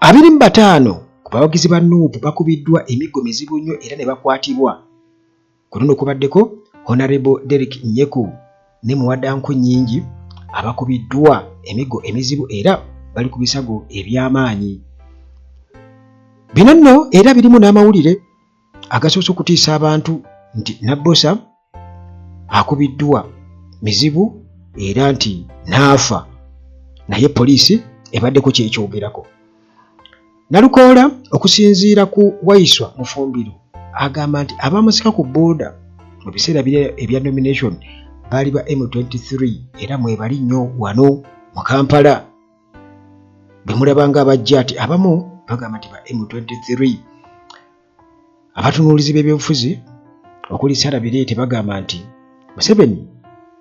25 ku bawagizi ba NUP bakubiddwa emiggo mizibu nnyo era ne bakwatibwa. Kuno kubaddeko Honorable Derek Nyeku ne Muwadanku Nnyingi abakubiddwa emiggo emizibu era bali ku bisago eby'amaanyi. Bino nno era birimu n'amawulire agasoose okutiisa abantu nti Nabbosa akubiddwa mizibu era nti naafa, naye poliisi ebaddeko kyekyogerako. Nalukoola okusinziira ku Waiswa Mufumbiro agamba nti abamusika ku booda mu biseera ebya nomination baali ba M23 era mwebali nnyo wano mu Kampala. Bwe mulabanga abajja ati abamu bagamba nti ba M23. Abatunuulizi b'ebyobufuzi okuli Sarah Birete bagamba nti Museveni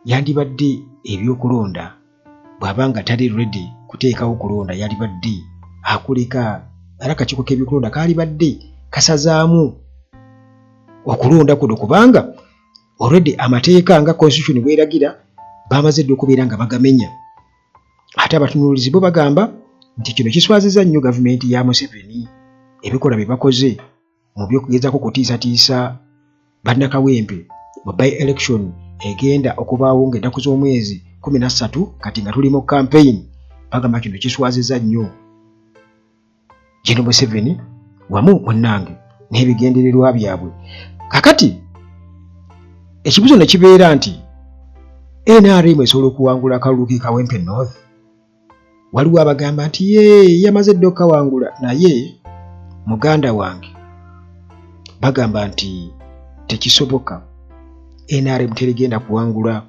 yandibadde ebyokulonda bw'abanga tali ready kuteekawo kulonda, yalibadde akuleka era akakiiko k'ebyokulonda kaalibadde kasazaamu okulonda kuno kubanga already amateeka nga constitution bweragira bamaze dde okubeera nga bagamenya. Ate abatunuulizi bo bagamba nti kino kiswaziza nnyo gavumenti ya Museveni ebikola bye bakoze mu by'okugezaako kutiisatiisa bannakawempe mu by-election egenda okubaawo ng'ennaku z'omwezi 13 kati nga tuli mu campaign. Bagamba kino kiswaziza nnyo General Museveni wamu munnange n'ebigendererwa byabwe. Kakati ekibuzo ne kibeera nti NRM esobola okuwangula akalulu k'e Kawempe North. Waliwo abagamba nti yamaze dde okawangula, naye muganda wange bagamba nti tekisoboka. NRM terigenda kuwangula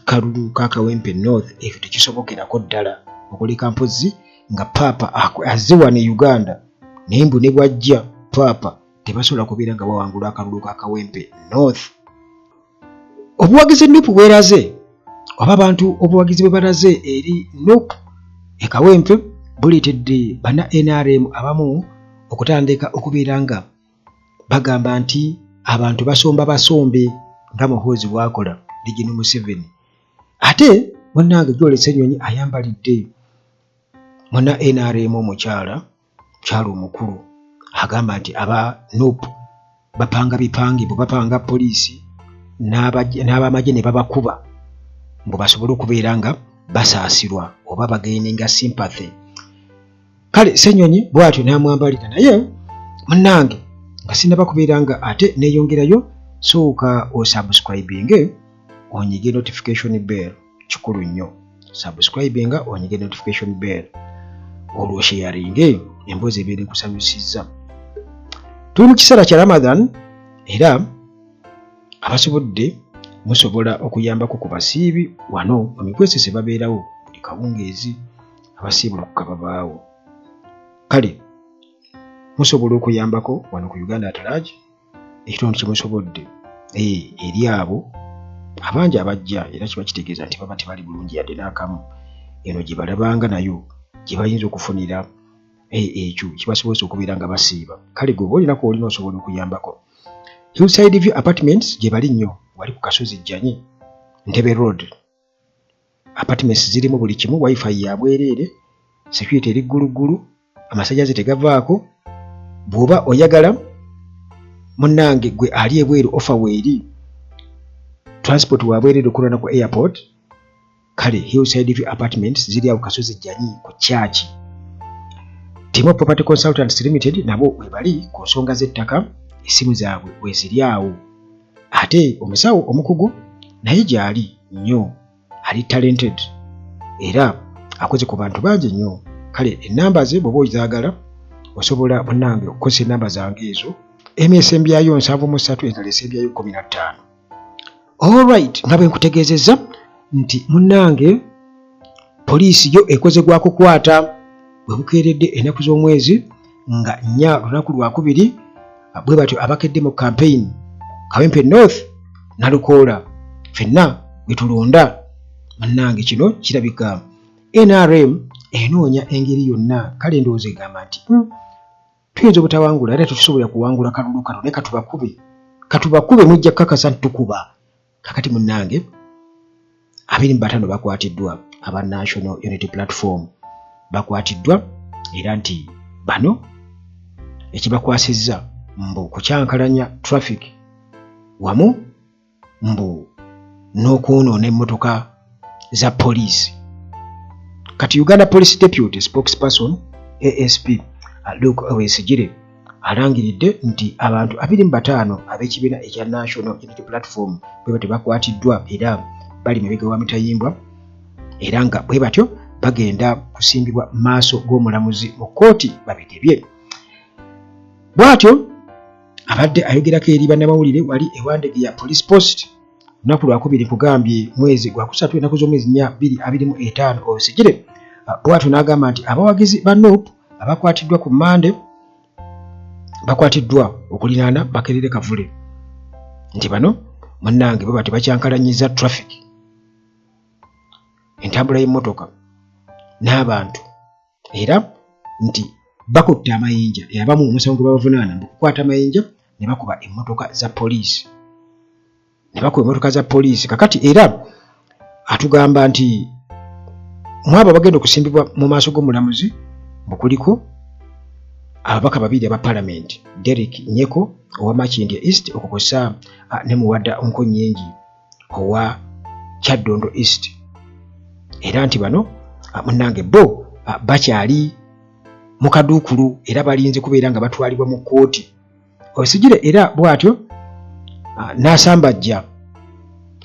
kalulu ka Kawempe North, ekyo tekisobokerako ddala okuleka mpozzi nga Papa azze wano e Uganda naye mbu ne bwajja Papa tebasobola kubeera nga bawangula akalulu ka Kawempe North. Obuwagizi NUP bweraze oba abantu obuwagizi bwe baraze eri NUP e Kawempe buleetedde bana NRM abamu okutandika okubeera nga bagamba nti abantu basomba basombe nga Muhoozi bw'akola Regional Museveni. Ate munnange Joel Ssenyonyi ayambalidde muna NRM omukyala omukulu agamba nti aba NUP bapanga bipangibwa, bapanga poliisi n'abamagye ne babakuba mbu basobole okubeera nga basaasirwa oba bagaininga sympathy. Kale Ssenyonyi bw'atyo n'amwambalira, naye munnange nga sinaba kubeera nga ate neeyongerayo, sooka osubscribinge onyige notification bell. Kikulu nnyo subscribinga onyige notification bell, olwo sharinge emboozi ebeere kusanyusizza. Tuli mu kiseera kya Ramadan era abasobodde musobola okuyambako ku basiibi wano mu mikwesese babeerawo buli kawungeezi, abasiibula kukababaawo. Kale musobola okuyambako wano ku Uganda Atalagi ekitundu kye musobodde eri abo abangi abajja era kiba kitegeeza nti baba tebali bulungi yadde n'akamu. Eno gye balabanga nayo gye bayinza okufunira ekyo kibasobozesa okubeera nga basiiba. Kale gwe olinako olina osobola okuyambako. Hillside View Apartments gye bali nnyo wali ku Kasozi Jjanyi Ntebe Road. Apartments zirimu buli kimu, wifi ya bwereere, security eri gguluggulu, amasanyalaze tegavaako. Bw'oba oyagala munnange gwe ali ebweru offer weeri, transport wa bwereere okulwana ku airport, kale Hillside View Apartments ziri awo Kasozi Jjanyi ku Church. Timo Property Consultants Limited nabo we bali ku nsonga z'ettaka, essimu zaabwe we ziri awo. Ate omusawo omukugu naye gy'ali nnyo, ali talented era akoze ku bantu bangi nnyo. Kale ennamba ze bw'oba ozaagala osobola munnange okukozesa ennamba zange ezo, emu esembyayo 73 endala esembyayo 15. Alright, nga bwe nkutegeezezza nti munnange poliisi yo ekoze gwa kukwata bwe bukeeredde ennaku z'omwezi nga 4 lunaku lwa 2 bwe batyo abakedde mu campaign Kawempe North Nalukoola ffenna bwe tulonda. Munnange kino kirabika NRM enoonya engeri yonna, kale ndowooza egamba nti tuyinza obutawangula era tusobola kuwangula kalulu kano, ne katubakube mujja kukakasa ntukuba. Kakati munnange 25 bakwatiddwa aba National Unity Platform bakwatiddwa era nti bano ekibakwasizza mbu kukyankalanya traffic wamu mbu n'okwonoona emmotoka za poliisi. Kati Uganda Police Deputy Spokesperson ASP Luke Oweyesigire alangiridde nti abantu 25 ab'ekibiina ekya National Unity Platform bwe batyo bakwatiddwa era bali mu bigo wa mitayimbwa era nga bwe batyo bagenda kusimbibwa maaso g'omulamuzi mu kkooti babitebye. Bw'atyo abadde ayogerako eri bannamawulire wali ewandege ya Police Post lunaku lwakubiri kugambye mwezi gwa kusatu ennaku z'omwezi 2025 Oweyesigire bw'atyo n'agamba nti abawagizi ba NUP abakwatiddwa ku Mande bakwatiddwa okulinaana Makerere Kavule nti bano munnange bwe batyo bakyankalanyiza traffic, entambula y'emmotoka n'abantu era nti bakutte amayinja abamu omusango gwe babavunaana mu kukwata amayinja ne bakuba emmotoka za poliisi kakati era atugamba nti mwabo bagenda okusimbibwa mu maaso g'omulamuzi mbu kuliko ababaka babiri aba Parliament Derek Nyeko owa Makindye East okukosa ne Muwada Nkonyengi owa Kyaddondo East era nti bano munnange bo bakyali mu kaduukulu era balinze kubeera nga batwalibwa mu kkooti. Oweyesigire era bw'atyo n'asambajja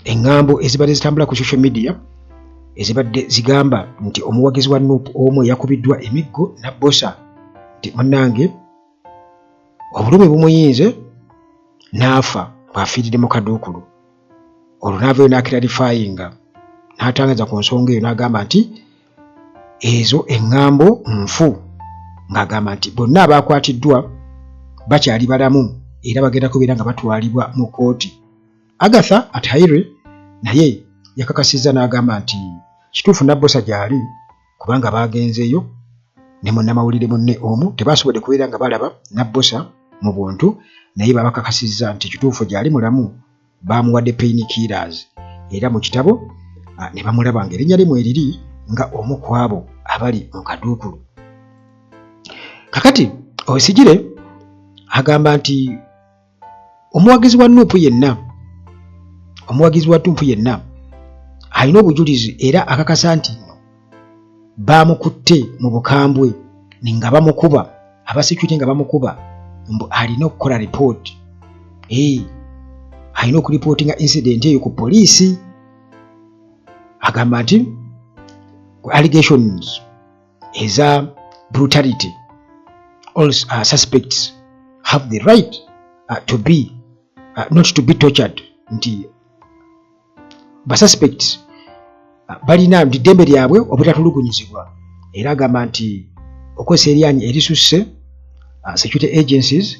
eŋŋambo ezibadde zitambula ku social media ezibadde zigamba nti omuwagizi wa NUP omu yakubiddwa emiggo na Bbosa nti munnange obulumi bumuyinze n'afa bw'afiiridde mu kaduukulu. Olwo n'avaayo n'akiralifayinga n'atangaza ku nsonga eyo n'agamba nti ezo eŋŋambo nfu, ng'agamba nti bonna abaakwatiddwa bakyali balamu era bagenda kubeera nga batwalibwa mu kkooti. Agatha Ataire naye yakakasizza n'agamba nti kituufu Nabbosa gy'ali kubanga baagenzeeyo ne munnamawulire munne omu tebasobodde kubeera nga balaba Nabbosa mu buntu naye babakakasizza nti kituufu gy'ali mulamu baamuwadde painkillers era mu kitabo ne bamulaba ng'erinnya limu eriri nga omu ku abo abali mu kaduukulu. Kakati Oweyesigire agamba nti omuwagizi wa NUP yenna alina obujulizi era akakasa nti baamukutte mu bukambwe nga bamukuba abasekurity nga bamukuba mbu alina okukola ripooti alina okuripootinga incident eyo ku poliisi. Agamba nti allegations eza brutality all suspects have the right to be not to be tortured nti basuspects balina ddembe lyabwe obutatulugunyizibwa era agamba nti okwesa eryanyi erisusse security agencies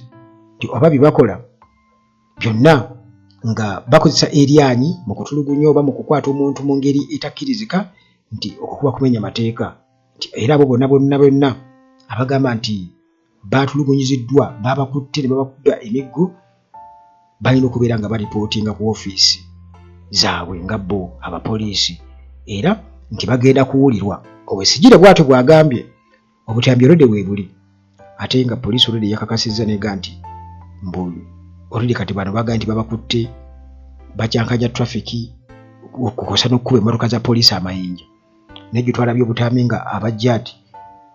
nti oba bibakola byonna nga bakozesa eryanyi mu kutulugunya oba mu kukwata omuntu mu ngeri etakkirizika nti okukuba kumenya mateeka nti era abo bonna abagamba nti baatulugunyiziddwa babakutte ne babakuba emiggo balina okubeera nga baripootinga ku ofiisi zaabwe nga bo abapoliisi era nti bagenda kuwulirwa. Oweyesigire bw'atyo bw'agambye obutambi olwedde weebuli ate nga poliisi olwedde yakakasizza nega nti mbu olwedde kati bano bagaa nti babakutte bakyankanya trafiki okukosa n'okkuba emmotoka za poliisi amayinja negye twalabye obutambi nga abajjaati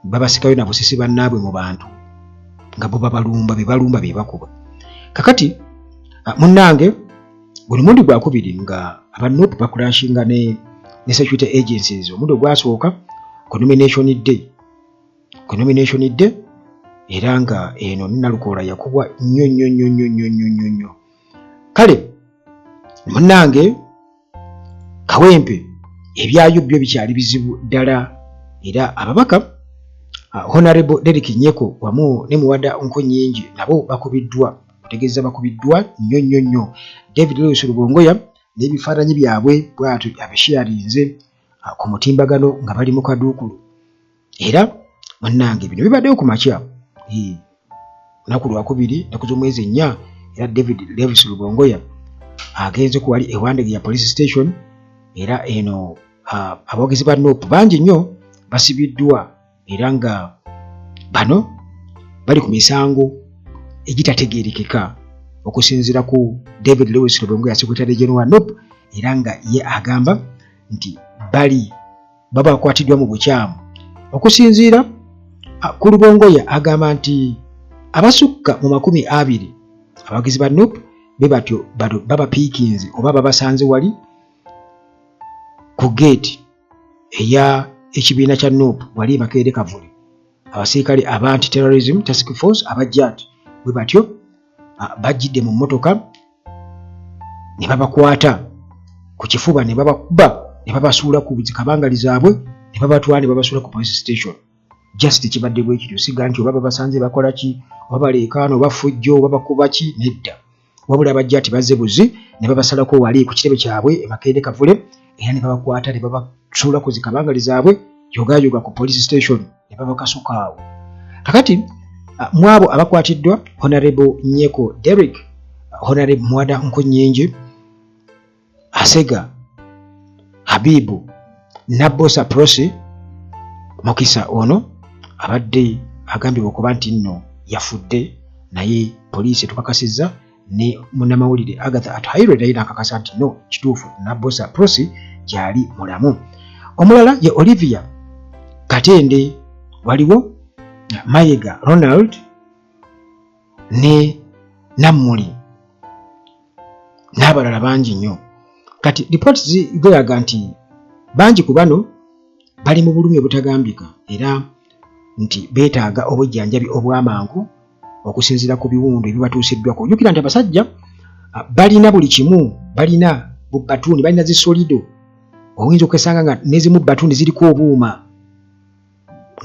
babasikayo na busisi bannaabwe mu bantu nga bo babalumba be bakuba. Kakati munnange buli mundi gwakubiri nga aba NUP bakulashinga ne security agencies omundi ogwasooka ku nomination day era nga eno Nalukoola yakubwa nnyo. Kale munnange Kawempe ebyayo byo bikyali bizibu ddala era ababaka Honorable Derek Nyeko wamu ne Muwada Nkonyengi nabo bakubiddwa kutegeeza bakubiddwa nnyo. David Lewis Rubongoya n'ebifaananyi byabwe bw'atyo abisharinze ku mutimbagano nga bali mu kaduukulu era munnange bino bibaddeyo ku makya lunaku lwakubiri ennaku z'omwezi 4 era David Lewis Rubongoya agenze ku wali ewandege ya police station era eno abawagizi ba NUP bangi nnyo basibiddwa era nga bano bali ku misango egitategeerekeka okusinziira ku David Lewis Lubongoya Secretary General NUP, era nga ye agamba nti baba bakwatiddwa mu bukyamu. Okusinziira ku Lubongoya agamba nti abasukka mu 20 abagizi ba NUP be batyo baba piikinzi oba babasanze wali ku gate eya ekibiina kya NUP wali Makerere Kavule. Abasirikale aba Anti-Terrorism Task Force abajjat bwe batyo bajjidde mu mmotoka ne babakwata ku kifuba ne babakuba ne babasuula ku zikabangali zaabwe ne babatwala ne babasuula ku police station. Just kibadde bwe kityo, siga nti oba babasanze bakola ki, oba baleekaano oba fujjo oba bakuba ki, nedda. Wabula abajjati bazze buzi ne babasalako wali ku kirebe kyabwe e Makerere Kavule, era ne babakwata ne babasuula ku zikabangali zaabwe yogayoga ku police station ne babakasuka awo. Kakati mwabo abakwatiddwa Honorable Nyeko Derek, Honorable Mwada Nkonyenje, Asega Habibu, Nabosa Prosi Mokisa ono abadde agambibwa okuba nti nno yafudde, naye poliisi tukakasizza ne munnamawulire Agatha Athaire naye nakakasa nti no kituufu Nabosa Prosi gyali mulamu. Omulala ye Olivia Katende, waliwo Mayega Ronald ne Namuli n'abalala bangi nnyo. Kati reports ziraga nti bangi ku bano bali mu bulumi obutagambika era nti beetaaga obujjanjabi obw'amangu okusinziira ku biwundu ebibatuusiddwako. Jjukira nti abasajja balina buli kimu, balina batuuni, balina zisolido. Oyinza okwesanga nga n'ezimu batuuni ziriko obuuma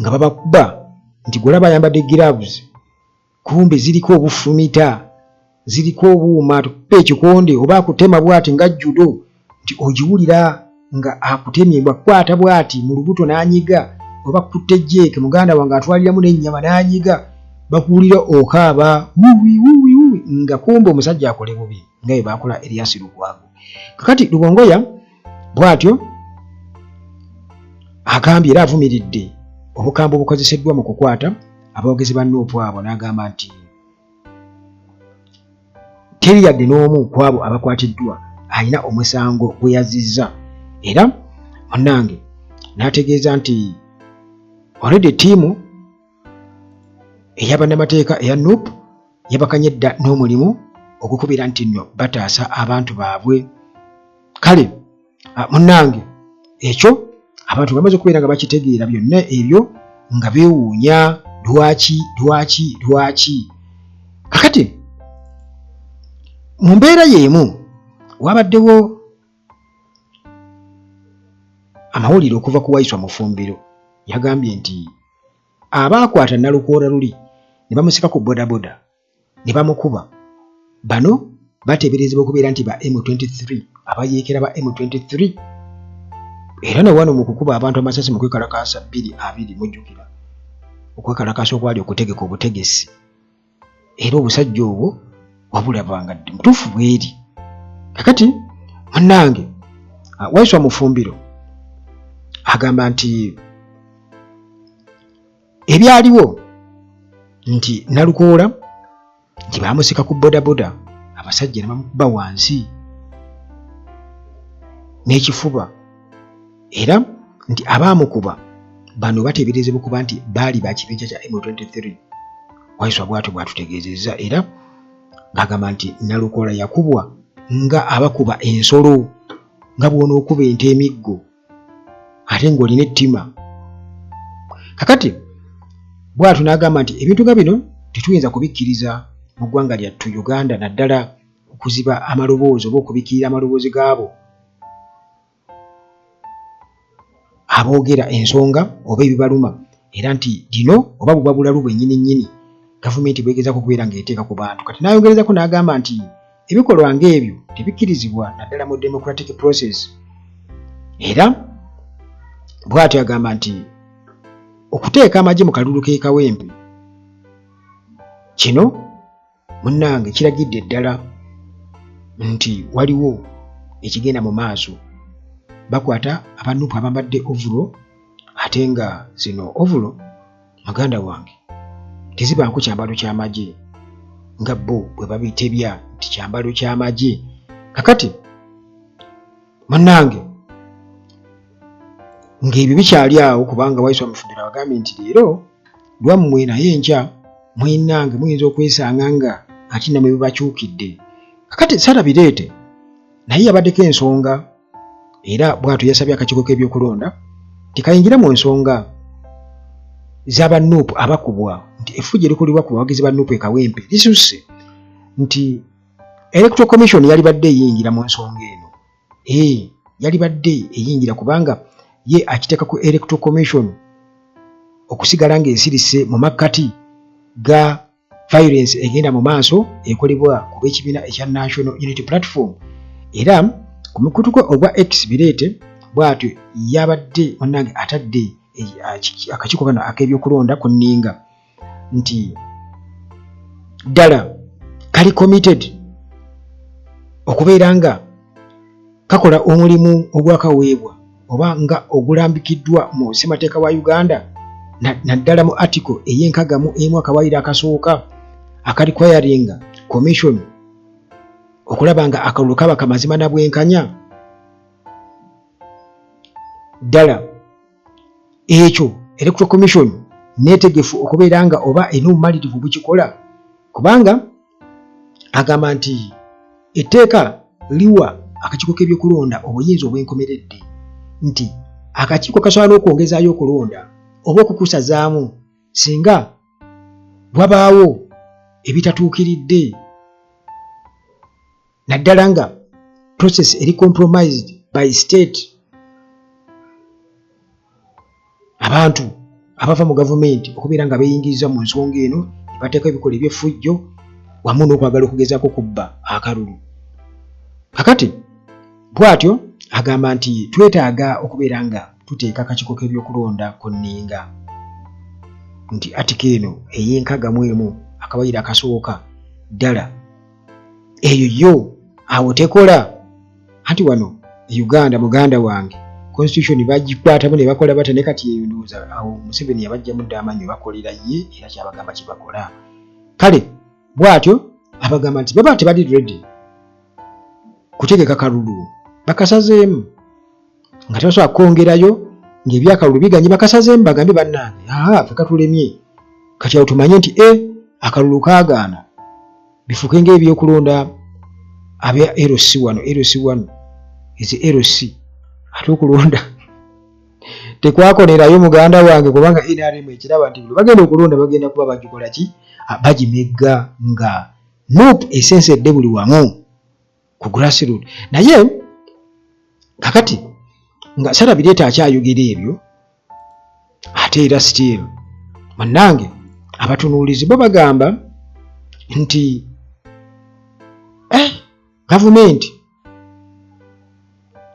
nga babakuba nti golaba ayambadde gloves, kumbe ziriko obufumita, ziriko obuuma, tukupe ekikonde oba akutema bw'ati nga judo, nti ogiwulira nga akutemye bwakwata bw'ati mu lubuto n'anyiga, oba kutte jeeke muganda wange atwaliramu n'ennyama n'anyiga, bakuwulira okaaba wuwi nga kumbe omusajja akole bubi nga bwe baakola Erias Lukwago. Kakati Lubongoya bw'atyo agambye era avumiridde obukambwe obukozeseddwa mu kukwata abawagizi ba NUP abo, n'agamba nti teri yadde n'omu ku abo abakwatiddwa alina omusango gwe yazizza. Era munnange n'ategeeza nti already ttiimu ey'abannamateeka eya NUP yabakanye dda n'omulimu ogukubira nti nno bataasa abantu baabwe. Kale munnange ekyo abantu bamaze okubeera nga bakitegeera byonna ebyo nga beewuunya lwaki. Kakati mu mbeera y'emu wabaddewo amawulire okuva ku Waiswa Mufumbiro, yagambye nti abaakwata Nalukoola luli ne bamusika ku bodaboda ne bamukuba, bano bateeberezebwa okubeera nti ba M23, abayeekera ba M23. Era ne wano mu kukuba abantu amasasi mu kwekalakaasa 2 mujjukira okwekalakaasa okwali okutegeka obutegesi, era obusajja obwo wabulabanga ddi mutuufu bweri. Kakati munnange Waiswa Mufumbiro agamba nti ebyaliwo nti Nalukoola nti baamusika ku bodaboda, abasajja ne bamukuba wansi n'ekifuba, era nti abaamukuba bano bateeberezebwa okuba nti baali ba kibinja kya M23. Waiswa bw'atyo bw'atutegeezezza, era ng'agamba nti Nalukoola yakubwa nga abakuba ensolo, nga bw'onookuba ente emiggo ate ng'olina ettima. Kakati bw'atyo n'agamba nti ebintu nga bino tetuyinza kubikkiriza mu ggwanga lyattu Uganda, naddala okuziba amaloboozi oba okubikirira amaloboozi gaabo aboogera ensonga oba ebibaluma, era nti dino oba buba bulalu bwennyini gavumenti bwegezako okubeera ng'eteeka ku bantu. Kati n'ayongerezako n'agamba nti ebikolwa ng'ebyo tebikkirizibwa naddala mu democratic process. Era bw'atyo agamba nti okuteeka amagye mu kalulu k'e Kawempe kino munnange kiragidde ddala nti waliwo ekigenda mu maaso. Bakwata abanupu abambadde ovulo, ate nga zino ovulo muganda wange tezibaako kyambalo ky'amagye nga bo bwe babitebya nti kyambalo ky'amagye. Kakati munnange ng'ebyo bikyali awo kubanga Waiswa Mufulira bagambye nti leero lwammwe naye enkya mwinnange muyinza okwesanga nga ati namwe bibakyukidde. Kakati Sarabireete naye yabaddeko ensonga era bw'atyo yasabye akakiiko k'ebyokulonda tikayingira mu nsonga z'aba Nuupu abakubwa nti effujjo erikolebwa ku bawagizi ba Nuupu e Kawempe lisusse nti Electoral Commission yalibadde eyingira mu nsonga eno. Yalibadde eyingira kubanga ye akiteeka ku Electoral Commission okusigala ng'esirise mu makkati ga violence egenda mu maaso ekolebwa ku bw'ekibiina ekya National Unity Platform. Era ku mukutuko ogwa X Bireete bw'atyo yabadde munnange atadde akakiiko kano ak'ebyokulonda ku nninga nti ddala kali committed okubeera nga kakola omulimu ogwakaweebwa oba nga ogulambikiddwa mu ssemateeka wa Uganda naddala mu article ey'enkagamu emu akawaayiro akasooka akaliquaringa commission okulaba nga akalulu kaba kamazima na bwenkanya. Ddala ekyo Electoral Commission neetegefu okubeera nga oba enuumalirivu bukikola kubanga agamba nti etteeka liwa akakiiko k'ebyokulonda obuyinza obwenkomeredde nti akakiiko kasobola n'okwongezaayo okulonda oba okukusazaamu singa wabaawo ebitatuukiridde naddala nga process eri compromised by state. Abantu abava mu gavumenti okubeera nga beeyingiriza mu nsonga eno ne bateeka ebikola eby'effujjo wamu n'okwagala okugezaako kubba akalulu. Kakati bw'atyo agamba nti twetaaga okubeera nga tuteeka akakiiko k'ebyokulonda ku nninga nti atika eno ey'enkagamu emu akawaayiro akasooka ddala eyo yo awo tekola. Anti wano Uganda muganda wange constitution bagikwatamu ne bakola bata ne kati eyo ndowooza awo Museveni yabajjamu dda amanyi bakolera ye era kyabagamba kibakola. Kale bw'atyo abagamba nti baba tebali ready kutegeka kalulu bakasazeemu nga tebasobola kwongerayo ng'ebyakalulu biganye bakasazeemu bagambe bannange ffe katulemye kati awo tumanye nti akalulu kaagaana bifuuke ng'ebyokulonda abya LC wano ezi LC ate okulonda tekwakolerayo muganda wange kubanga NRM ekiraba nti buli bagenda okulonda bagenda kuba bagikola ki bagimegga nga Nuupu esensedde buli wamu ku grassroots. Naye kakati nga Sarabireete akyayogera ebyo ate era still munnange abatunuulizi bo bagamba nti gavumenti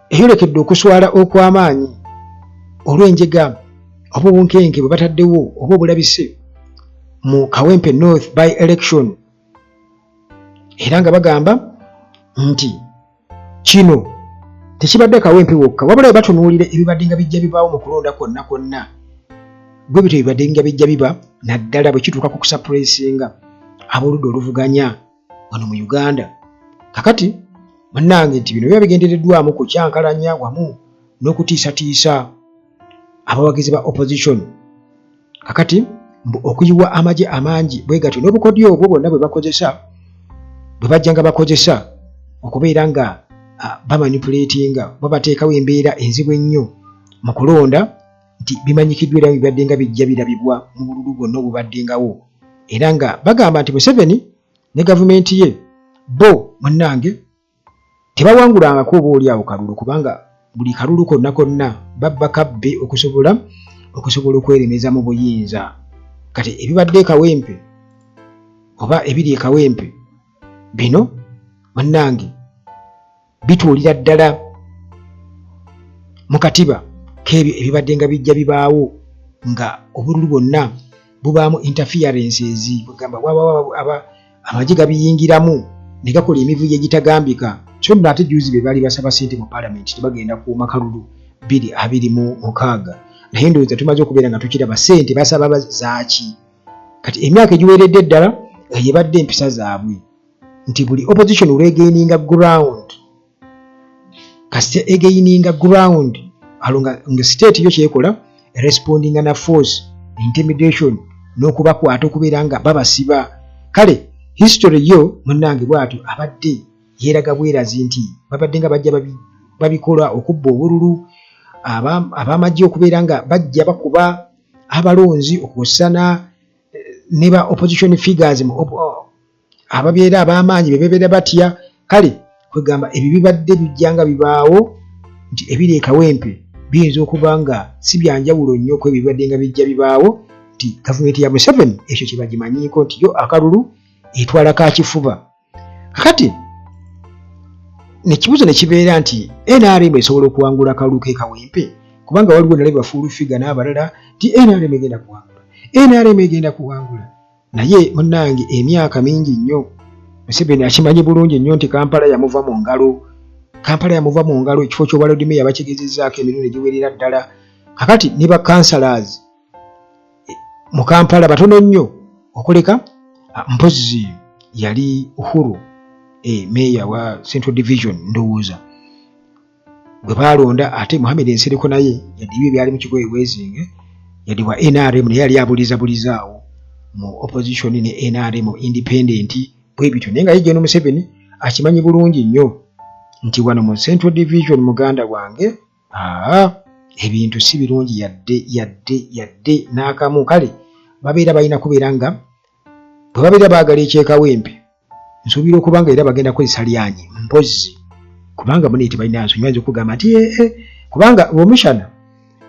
eyolekedde okuswala okw'amaanyi olw'enjega oba obunkenke bwe bataddewo oba obulabise mu Kawempe North by election era nga bagamba nti kino tekibadde Kawempe wokka wabula batunuulire ebibadde nga bijja bibaawo mu kulonda kwonna kwonna gwe bityo bibadde nga bijja biba naddala bwe kituuka ku kusuppressinga ab'oludda oluvuganya wano mu Uganda. Kakati munnange nti bino biba bigendereddwamu kukyankalanya wamu n'okutiisatiisa abawagizi ba opposition. Kakati okuyiwa amagye amangi bwe gatyo n'obukodyo obwo bwonna bwe bakozesa bwe bajja nga bakozesa okubeera nga bamanipulatinga babateekawo embeera enzibu ennyo mu kulonda nti bimanyikiddwa era bibadde nga bijja birabibwa mu bululu bwonna obubaddengawo era nga bagamba nti Museveni ne gavumenti ye bo munnange tebawangulangako oba oli awo kalulu kubanga buli kalulu konna konna babba kabbe okusobola okweremeza mu buyinza. Kati ebibadde Kawempe oba ebiri e Kawempe bino munnange bituulira ddala mu katiba k'ebyo ebibadde nga bijja bibaawo nga obululu bwonna bubaamu interferences bugamba amagye gabiyingiramu ne gakola emivuyo egitagambika. So nno ate juzi be baali basaba ssente mu Parliament tebagenda kuuma kalulu 226 naye ndowooza tumaze okubeera nga tukiraba ssente basaba zaaki kati emyaka egiweeredde ddala yebadde empisa zaabwe nti buli opposition olwegaininga ground kasite egaininga ground alonga nga state yo kyekola respondinga na force intimidation n'okubakwata okubeera nga babasiba kale history yo munnange bw'atyo abadde yeeraga bwerazi nti babadde nga bajja babikola okubba obululu abamajje okubeera nga bajja bakuba abalonzi okusana ne ba opposition figures ababeera ab'amaanyi bebeera batya kale kwegamba ebyo bibadde bijjanga bibaawo nti ebiri Kawempe biyinza okuba nga si byanjawulo nnyo ku ebibadde nga bijja bibaawo nti gavumenti ya Museveni ekyo kye bagimanyiiko nti yo akalulu etwala ka kifuba kakati nekibuzo ne kibeera nti NRM esobola okuwangula akalulu k'e Kawempe kubanga waliwo nalaba bafuulu figa n'abalala nti NRM egenda kuwangula NRM egenda kuwangula naye munnange emyaka mingi nnyo Museveni akimanyi bulungi nnyo nti Kampala yamuva mu ngalo ekifo ky'obwalodimeya bakigezezzaako emirundi egiwerera ddala kakati ne ba councillors mu Kampala batono nnyo okuleka mpozi yali Uhuru meya wa Central Division ndowooza gwe balonda ate Mohamed Nsereko naye yadibye byali mu kigo Bwezinge yadi wa NRM naye yali abulizaawo mu opposition ne NRM independent bwe bityo nenga yije no Museveni akimanyi bulungi nnyo nti wano mu Central Division muganda wange ebintu si birungi yadde n'akamu kale babeera balina kubeera nga bwe babeera baagala ekye Kawempe nsuubira okuba nga era bagenda kukozesa lyanyi mpozi kubanga muneeti balina nsonyi bayinza okugamba nti kubanga Omishana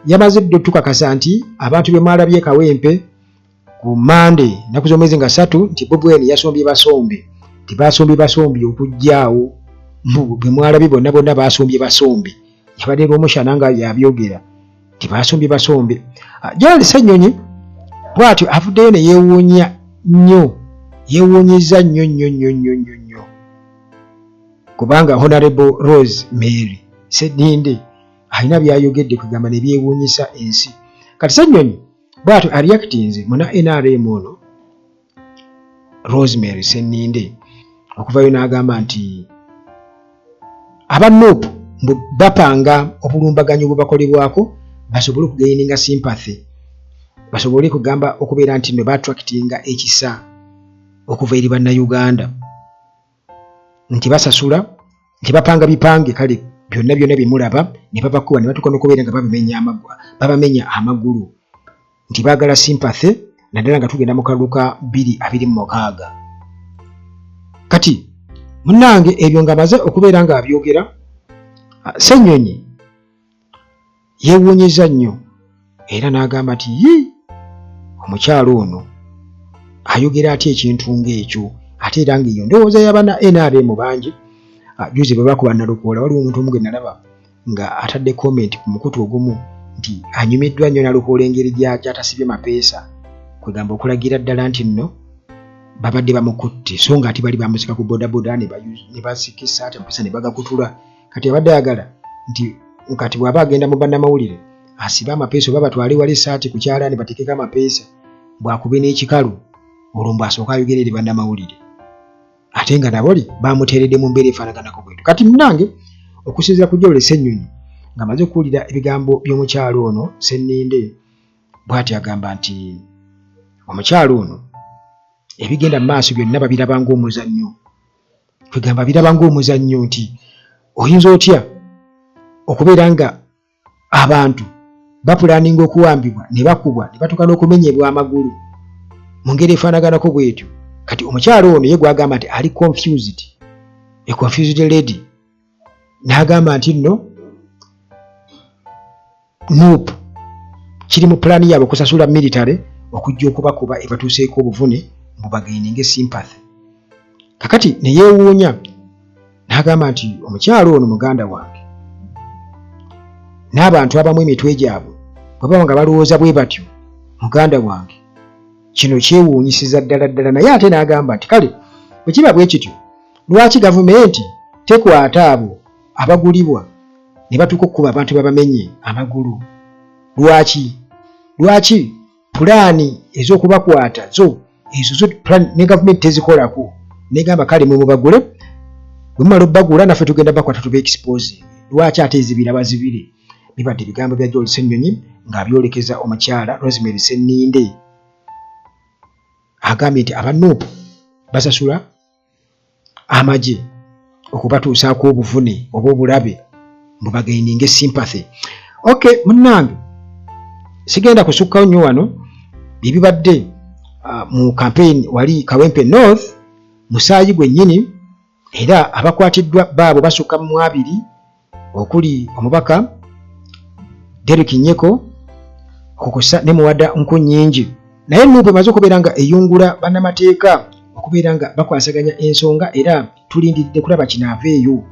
yamaze dde tukakasa nti abantu be mwalabye Kawempe ku Monday naku z'omwezi nga 3 nti Bobi Wine yasombye basombi okujjaawo bwe mwalabye bonna basombye yabadde Omishana nga yabyogera nti basombye Gerald Ssenyonyi bw'atyo avuddeyo ne yeewuunyiza nnyo kubanga Honorable Rose Mary Ssedinde alina byayogedde kugamba ne byewuunyisa ensi kati Ssenyonyi bw'atyo areactinze muna NRM ono Rose Mary Ssedinde okuvayo n'agamba nti abanupu bapanga obulumbaganyi obubakolebwako basobole okugaininga sympathy basobole kugamba okubeera nti ne battractinga ekisa okuva eri bannayuganda nti basasula nti bapanga bipange kale byonna bimulaba ne babakuba ne batuuka n'okubeera nga babamenya amagulu nti baagala sympathy naddala nga tugenda mu kaluka 226 kati munnange ebyo nga maze okubeera nga abyogera Ssenyonyi yeewuunyiza nnyo era n'agamba nti omukyalo ono ayogera atya ekintu ng'ekyo ate era ng'eyo ndowooza y'abana NRM bangi juzi bwe bakuba Nalukoola waliwo omuntu omu gwe nalaba nga atadde comment ku mukutu ogumu nti anyumiddwa nnyo Nalukoola engeri gy'atasibye mapeesa kwegamba okulagira ddala nti nno babadde bamukutte so nga ati bali bamusika ku bodaboda ne basikisa ate mapeesa ne bagakutula kati abadde ayagala nti kati bw'aba agenda mu bannamawulire asibe amapeesa oba batwale wali esaati ku kyalaani bateekeko amapeesa bw'akube n'ekikalu olwo mbu asooka ayogere eri bannamawulire ate nga naboli bamuteeredde mu mbeera efaanaganako bwetu kati munnange okusinziira ku Gerald Ssenyonyi ng'amaze okuwulira ebigambo by'omukyalo ono Senninde bw'ati agamba nti omukyalo ono ebigenda mu maaso byonna babiraba ng'omuzannyo kwegamba biraba ng'omuzannyo nti oyinza otya okubeera nga abantu bapulaninga okuwambibwa ne bakubwa ne batuuka n'okumenyebwa amagulu mu ngeri efaanaganako bwetyo kati omukyalo ono ye gwagamba nti ali confused a confused lady n'agamba nti nno nuupu kiri mu pulaani yaabwe okusasula military okujja okubakuba ebatuuseeko obuvune mbu bagaininge sympathy kakati ne yeewuunya n'agamba nti omukyalo ono muganda wange n'abantu abamu emitwe gyabwe bwe baba nga balowooza bwe batyo muganda wange kino kyewuunyisiza ddala naye ate n'agamba nti kale bwe kiba bwe kityo lwaki gavumenti tekwata abo abagulibwa ne batuuka okukuba abantu babamenye amagulu lwaki pulaani ez'okubakwata zo ezo zo plan ne government tezikolako negamba kale mwe mubagule bwe mumala obbagula naffe tugenda bakwata tube expose lwaki ate ezibira bazibire bibadde ebigambo bya George Ssenyonyi ng'abyolekeza omukyala Rosemary Senninde agambye nti abanuupu basasula amagye okubatuusaako obuvune oba obulabe mbubagaininge sympathy. Okay, munnange sigenda kusukkawo nnyo wano bibibadde mu campaign wali Kawempe North musaayi gwennyini era abakwatiddwa baabo basukka mu 2 okuli omubaka Derek Nyeko okukosa ne Muwada Nkunnyingi naye nuupu emaze okubeera nga eyungula bannamateeka okubeera nga bakwasaganya ensonga era tulindidde kulaba kinaaveeyo